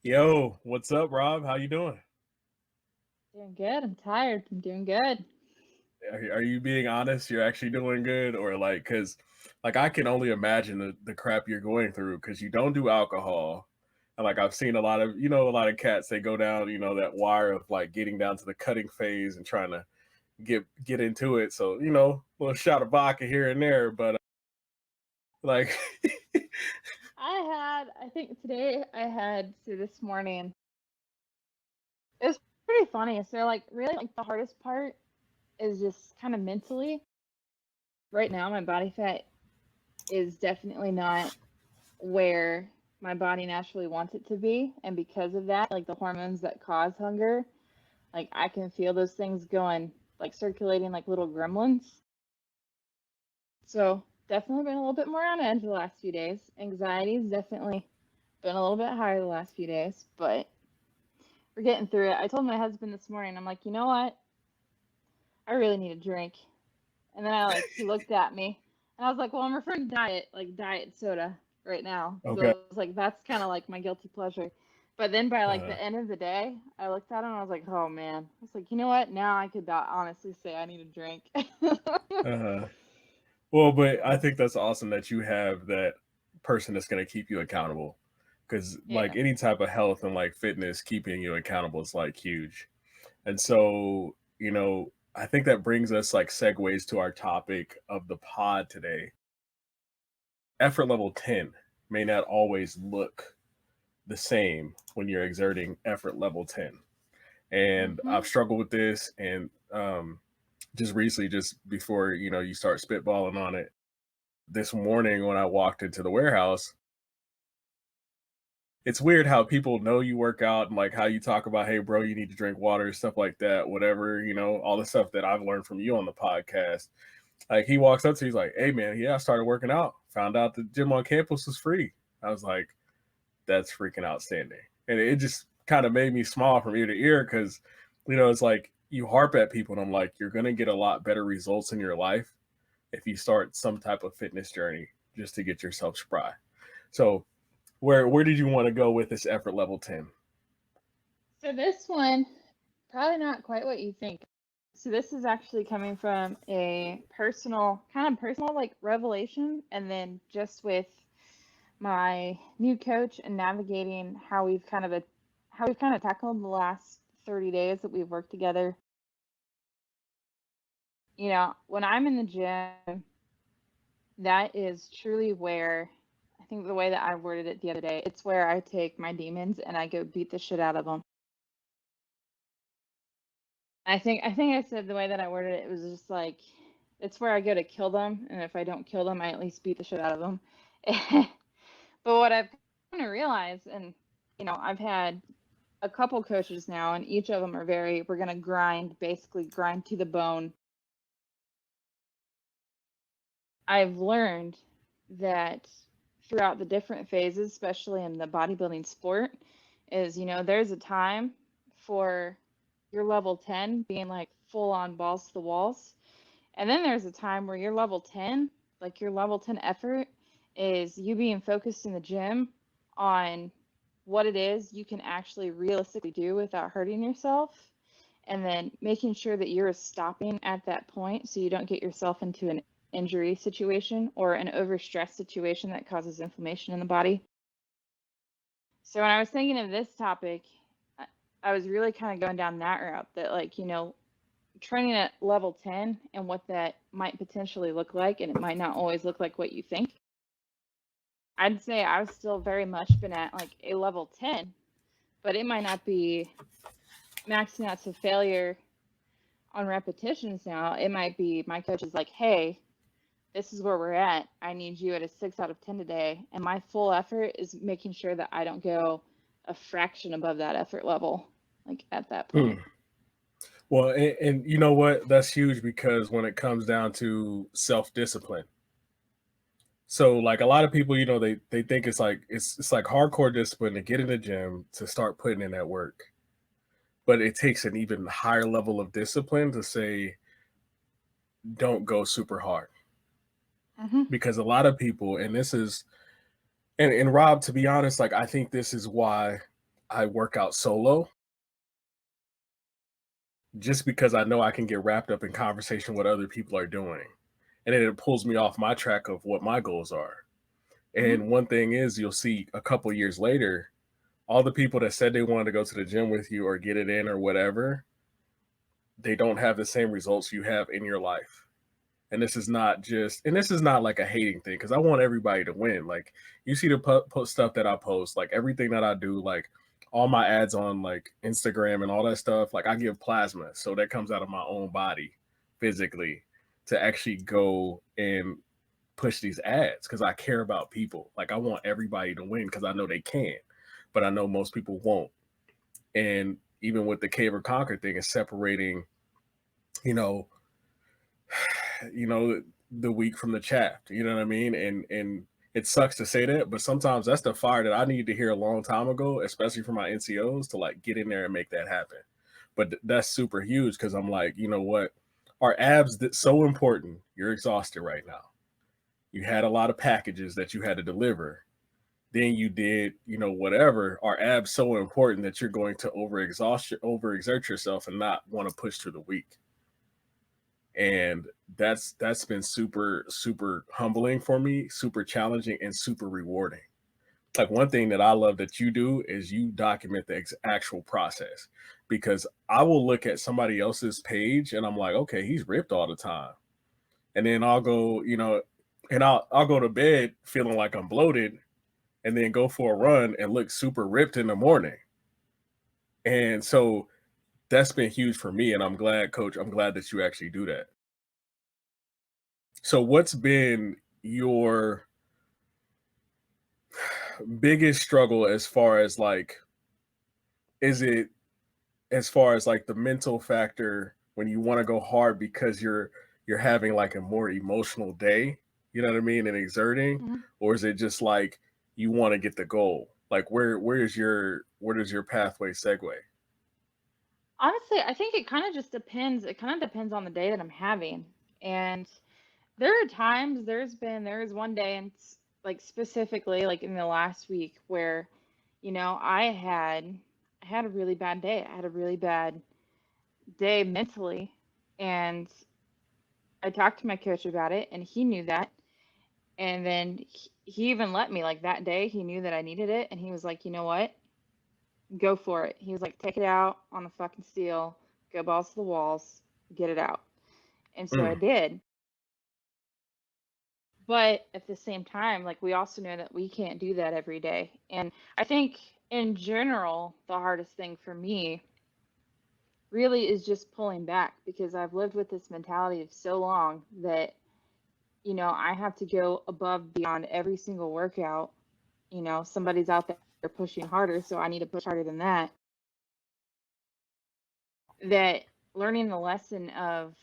Yo, what's up, Rob? How you doing? Doing good. I'm tired. I'm doing good. Are you being honest? You're actually doing good, or like, cause like I can only imagine the crap you're going through because you don't do alcohol, and like I've seen a lot of a lot of cats they go down that wire of like getting down to the cutting phase and trying to get into it. So a little shot of vodka here and there, but like, I think today so this morning, it was pretty funny. So, like, really, like, the hardest part is just kind of mentally. Right now, my body fat is definitely not where my body naturally wants it to be. And because of that, like, the hormones that cause hunger, like, I can feel those things going, like, circulating like little gremlins. So, definitely been a little bit more on edge the last few days. Anxiety's definitely been a little bit higher the last few days, but we're getting through it. I told my husband this morning, I'm like, you know what? I really need a drink. And then he looked at me and I was like, well, I'm referring to diet, like diet soda right now. Because okay, I was like, that's kind of like my guilty pleasure. But then by like uh, the end of the day, I looked at him and I was like, oh man. I was like, you know what? Now I could honestly say I need a drink. uh, well, but I think that's awesome that you have that person that's going to keep you accountable. Because like Yeah. any type of health and like fitness, keeping you accountable is like huge. And so, I think that brings us like segues to our topic of the pod today. Effort level 10 may not always look the same when you're exerting effort level 10. And Hmm. I've struggled with this, and just recently, just before you start spitballing on it, this morning when I walked into the warehouse, it's weird how people know you work out and like how you talk about, hey, bro, you need to drink water, stuff like that, whatever, all the stuff that I've learned from you on the podcast. Like he walks up to me, he's like, hey, man, yeah, I started working out, found out the gym on campus was free. I was like, that's freaking outstanding. And it just kind of made me smile from ear to ear because, it's like you harp at people and I'm like, you're going to get a lot better results in your life if you start some type of fitness journey just to get yourself spry. So, where did you want to go with this effort level 10? So this one, probably not quite what you think. So this is actually coming from a personal like revelation, and then just with my new coach and navigating how we've kind of tackled the last 30 days that we've worked together. When I'm in the gym, that is truly where I think the way that I worded it the other day, it's where I take my demons and I go beat the shit out of them. I think I said the way that I worded it, it was just like it's where I go to kill them, and if I don't kill them, I at least beat the shit out of them. But what I've come to realize, and I've had a couple coaches now, and each of them are we're gonna basically grind to the bone. I've learned that throughout the different phases, especially in the bodybuilding sport, is there's a time for your level 10 being like full on balls to the walls. And then there's a time where your level 10, like your level 10 effort, is you being focused in the gym on what it is you can actually realistically do without hurting yourself. And then making sure that you're stopping at that point so you don't get yourself into an injury situation or an overstress situation that causes inflammation in the body. So when I was thinking of this topic, I was really kind of going down that route that, like, training at level 10 and what that might potentially look like, and it might not always look like what you think. I'd say I've still very much been at like a level 10, but it might not be maxing out to failure on repetitions now. It might be my coach is like, hey, this is where we're at. I need you at a 6 out of 10 today. And my full effort is making sure that I don't go a fraction above that effort level, like at that Hmm. point. Well, and you know what? That's huge because when it comes down to self discipline, so like a lot of people, they think it's like hardcore discipline to get in the gym to start putting in that work, but it takes an even higher level of discipline to say don't go super hard Hmm. because a lot of people, and this is and Rob, to be honest, like I think this is why I work out solo just because I know I can get wrapped up in conversation what other people are doing. And then it pulls me off my track of what my goals are. Mhm. And one thing is, you'll see a couple years later, all the people that said they wanted to go to the gym with you or get it in or whatever, they don't have the same results you have in your life. And this is not just, and this is not like a hating thing, because I want everybody to win. Like, you see the post stuff that I post, like everything that I do, like all my ads on like Instagram and all that stuff, like I give plasma. So that comes out of my own body physically to actually go and push these ads because I care about people. Like, I want everybody to win because I know they can, but I know most people won't. And even with the 𝗪𝗏 thing, is separating, you know, you know, the wheat from the chaff. You know what I mean? And it sucks to say that, but sometimes that's the fire that I need to hear a long time ago, especially for my NCOs, to like get in there and make that happen. But that's super huge because I'm like, you know what? Our abs, that's so important. You're exhausted right now. You had a lot of packages that you had to deliver. Then you did, you know, whatever. Our abs so important that you're going to overexert yourself and not want to push through the week. And that's been super humbling for me, super challenging, and super rewarding. Like, one thing that I love that you do is you document the actual process, because I will look at somebody else's page and I'm like, okay, he's ripped all the time, and then I'll go, you know, and I'll go to bed feeling like I'm bloated, and then go for a run and look super ripped in the morning. And so that's been huge for me, and I'm glad, coach, I'm glad that you actually do that. So what's been your biggest struggle as far as like, is it as far as like the mental factor when you want to go hard because you're having like a more emotional day, you know what I mean, and exerting, Mhm. or is it just like you want to get the goal? Like, where does your pathway segue? Honestly, I think it kind of just depends. It kind of depends on the day that I'm having. And there are times, there is one day, and like specifically like in the last week where, I had a really bad day. I had a really bad day mentally, and I talked to my coach about it, and he knew that. And then he even let me, like, that day. He knew that I needed it, and he was like, you know what? Go for it. He was like, take it out on the fucking steel, go balls to the walls, get it out. And so I Mm. did. But at the same time, like, we also know that we can't do that every day. And I think in general, the hardest thing for me really is just pulling back, because I've lived with this mentality of so long that, I have to go above beyond every single workout. Somebody's out there pushing harder, so I need to push harder than that. That learning the lesson of,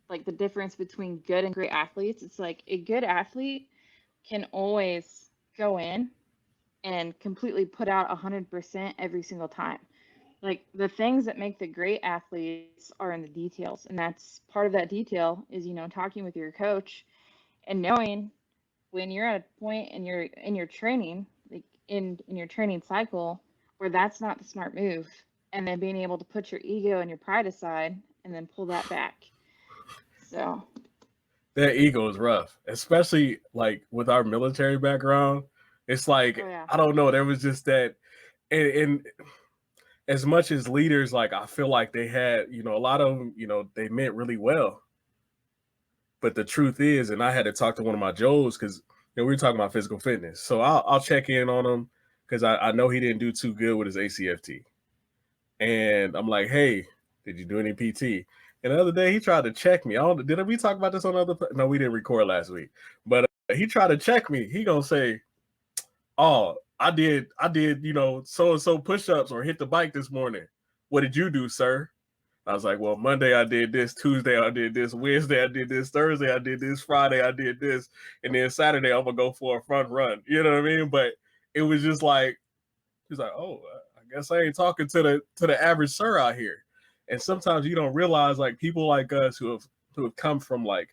like, the difference between good and great athletes, it's like a good athlete can always go in and completely put out 100% every single time. Like, the things that make the great athletes are in the details, and that's part of that detail is, talking with your coach and knowing when you're at a point in your training, like in your training cycle, where that's not the smart move, and then being able to put your ego and your pride aside and then pull that back. So, That ego is rough, especially like with our military background. It's oh like, yeah. I don't know, there was just that. And as much as leaders, like, I feel like they had, you know, a lot of them, you know, they meant really well. But the truth is, and I had to talk to one of my Joes because, you know, we were talking about physical fitness. So I'll check in on him because I know he didn't do too good with his ACFT. And I'm like, hey, did you do any PT? And the other day he tried to check me. I don't, did we talk about this on other? No, we didn't record last week. But he tried to check me. He gonna say, oh, I did, you know, so and so push-ups or hit the bike this morning. What did you do, sir? I was like, well, Monday I did this, Tuesday I did this, Wednesday I did this, Thursday I did this, Friday I did this, and then Saturday I'm gonna go for a front run. You know what I mean? But it was just like, he's like, oh, I guess I ain't talking to the average sir out here. And sometimes you don't realize, like, people like us who have come from like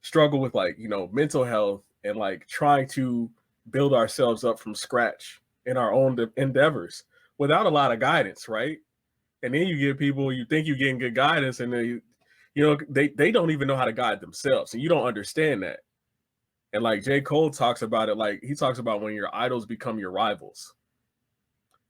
struggle with, like, you know, mental health and like trying to build ourselves up from scratch in our own endeavors. without a lot of guidance, right? And then you get people, you think you're getting good guidance, and then they don't even know how to guide themselves, and you don't understand that. And like J. Cole talks about it, like he talks about when your idols become your rivals.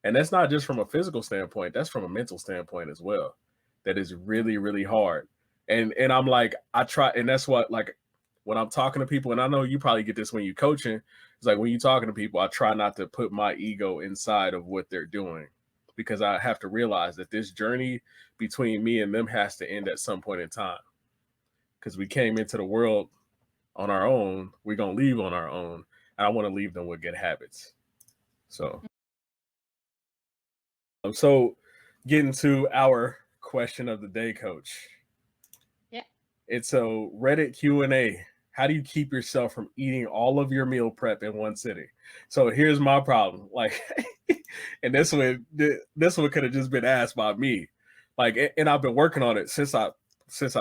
And that's not just from a physical standpoint, that's from a mental standpoint as well. That is really, really hard. And I'm like, I try, and that's what, like, when I'm talking to people, and I know you probably get this when you're coaching, it's like when you're talking to people, I try not to put my ego inside of what they're doing, because I have to realize that this journey between me and them has to end at some point in time. Because we came into the world on our own, we're going to leave on our own. And I want to leave them with good habits. So getting to our question of the day, Coach. Yeah. It's a Reddit Q&A. How do you keep yourself from eating all of your meal prep in one sitting? So here's my problem. Like, and this one could have just been asked by me. Like, and I've been working on it since I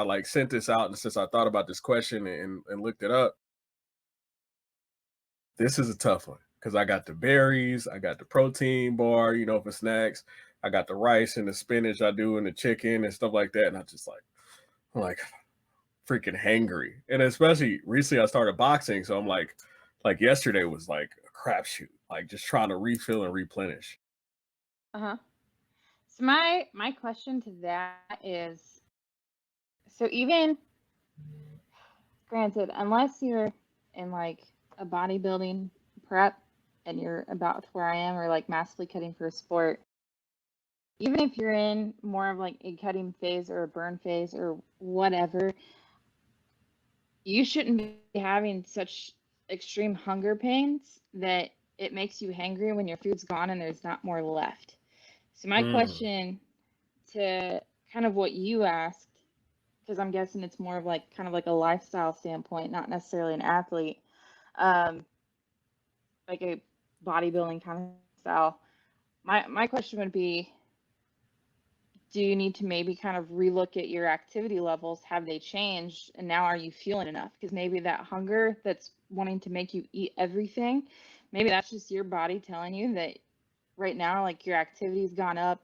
like sent this out, and since I thought about this question and looked it up. This is a tough one because I got the berries, I got the protein bar, for snacks. I got the rice and the spinach I do and the chicken and stuff like that. And I'm like freaking hangry. And especially recently I started boxing. So I'm like yesterday was like a crapshoot, like just trying to refill and replenish. Uh-huh. So my question to that is, so even granted, unless you're in like a bodybuilding prep and you're about where I am, or like massively cutting for a sport, even if you're in more of like a cutting phase or a burn phase or whatever, you shouldn't be having such extreme hunger pains that it makes you hangry when your food's gone and there's not more left. So my question to kind of what you asked, because I'm guessing it's more of like kind of like a lifestyle standpoint, not necessarily an athlete, like a bodybuilding kind of style. My question would be, do you need to maybe kind of relook at your activity levels? Have they changed? And now are you feeling enough? Because maybe that hunger that's wanting to make you eat everything, maybe that's just your body telling you that right now, like your activity's gone up,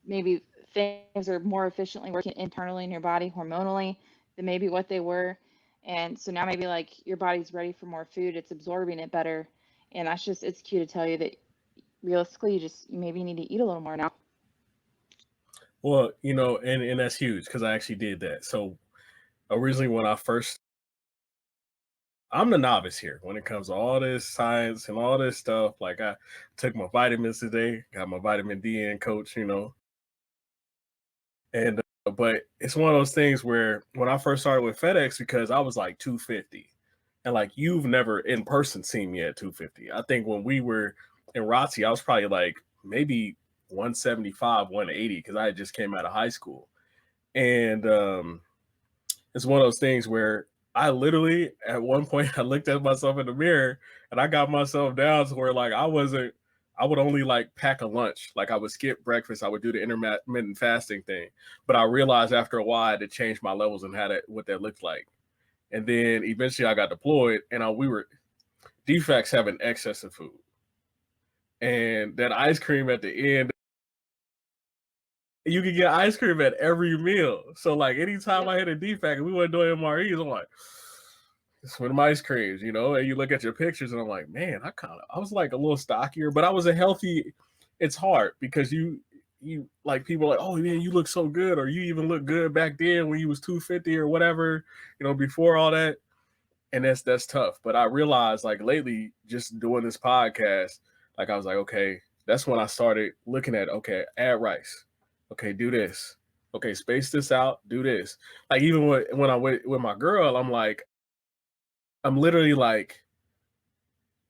maybe things are more efficiently working internally in your body hormonally than maybe what they were. And so now maybe like your body's ready for more food, it's absorbing it better. And it's cue to tell you that realistically, you maybe need to eat a little more now. Well, and that's huge because I actually did that. So originally when I'm the novice here when it comes to all this science and all this stuff. Like I took my vitamins today, got my vitamin D in, Coach, and but it's one of those things where when I first started with FedEx, because I was like 250, and like you've never in person seen me at 250. I think when we were in 𝗏𝗏, I was probably like maybe 175, 180 because I just came out of high school. And it's one of those things where I literally at one point I looked at myself in the mirror and I got myself down to where like I would only like pack a lunch. Like I would skip breakfast, I would do the intermittent fasting thing. But I realized after a while I had to change my levels and what that looked like. And then eventually I got deployed and we were defects having excess of food. And that ice cream at the end, you could get ice cream at every meal. So like anytime I hit a defect and we weren't doing MREs, I'm like, it's one of my ice creams, and you look at your pictures and I'm like, man, I was like a little stockier, but I was a healthy. It's hard because you like people are like, oh man, you look so good, or you even look good back then when you was 250 or whatever, before all that. And that's tough. But I realized like lately, just doing this podcast, like I was like, okay, that's when I started looking at, okay, add rice. Okay, do this. Okay, space this out, do this. Like even when I went with my girl, I'm literally like,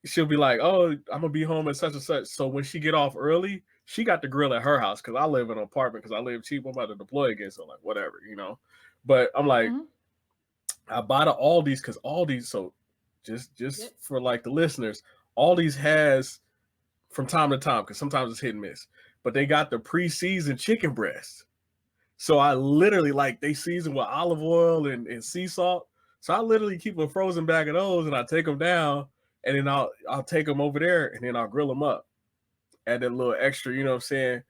she'll be like, oh, I'm gonna be home at such and such. So when she get off early, she got the grill at her house because I live in an apartment because I live cheap. I'm about to deploy again, so like whatever, But I'm like, I buy the Aldi's because Aldi's. So just for like the listeners, Aldi's has from time to time because sometimes it's hit and miss, but they got the pre-seasoned chicken breast. So I literally like they season with olive oil and sea salt. So I literally keep a frozen bag of those and I take them down and then I'll take them over there and then I'll grill them up. add that little extra, you know what I'm saying,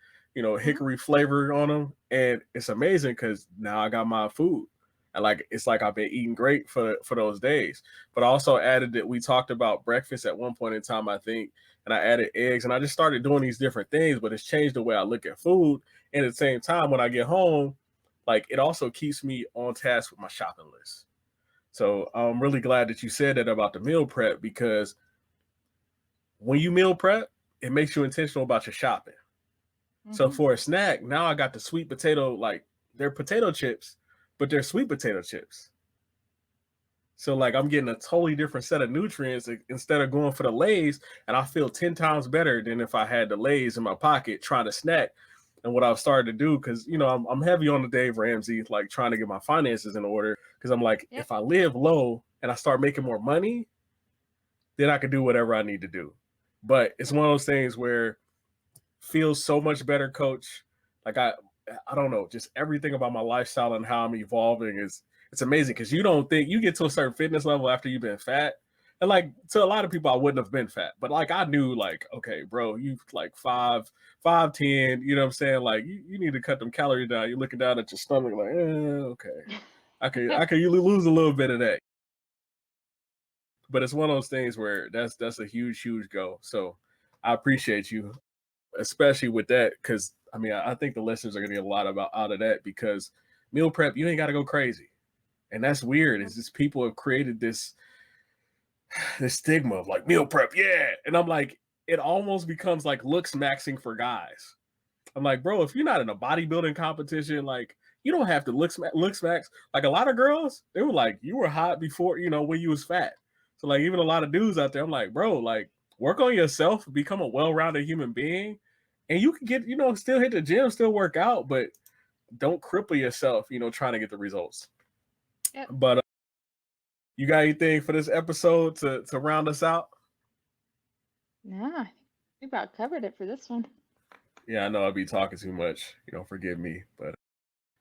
hickory flavor on them, and it's amazing because now I got my food. And like it's like I've been eating great for those days. But I also added that we talked about breakfast at one point in time, I think, and I added eggs, and I just started doing these different things, but it's changed the way I look at food. And at the same time, when I get home, like it also keeps me on task with my shopping list. So I'm really glad that you said that about the meal prep, because when you meal prep, it makes you intentional about your shopping. So for a snack, now I got the sweet potato, like they're potato chips, but they're sweet potato chips. So like I'm getting a totally different set of nutrients instead of going for the Lay's, and I feel 10 times better than if I had the Lay's in my pocket trying to snack. And what I've started to do, because I'm heavy on the Dave Ramsey, like trying to get my finances in order, because I'm like, if I live low and I start making more money, then I can do whatever I need to do. But it's one of those things where feels so much better, coach. Like I don't know, just everything about my lifestyle and how I'm evolving it's amazing, because you don't think you get to a certain fitness level after you've been fat. And like to a lot of people, I wouldn't have been fat, but like I knew, like, okay, bro, you like 5'10", you know what I'm saying? Like you need to cut them calories down. You're looking down at your stomach, like, okay, I could lose a little bit of that. But it's one of those things where that's a huge go. So I appreciate you, especially with that, because I mean I think the listeners are gonna get a lot out of that, because meal prep, you ain't got to go crazy. And that's weird. Is just people have created this stigma of like meal prep, yeah. And I'm like, it almost becomes like looks maxing for guys. I'm like, bro, if you're not in a bodybuilding competition, like you don't have to looks max. Like a lot of girls, they were like, you were hot before, when you was fat. So like even a lot of dudes out there, I'm like, bro, like work on yourself, become a well-rounded human being, and you can get, still hit the gym, still work out, but don't cripple yourself, trying to get the results. Yep. But you got anything for this episode to round us out? Nah, we about covered it for this one. Yeah, I know I'll be talking too much. Forgive me, but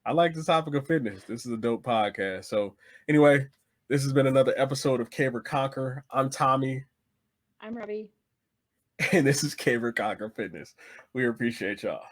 I like the topic of fitness. This is a dope podcast. So anyway, this has been another episode of 𝗧𝗵𝗀𝗀𝗀𝗀. I'm Tommy. I'm Rebby. And this is 𝗧𝗵𝗀𝗀𝗀𝗀 Fitness. We appreciate y'all.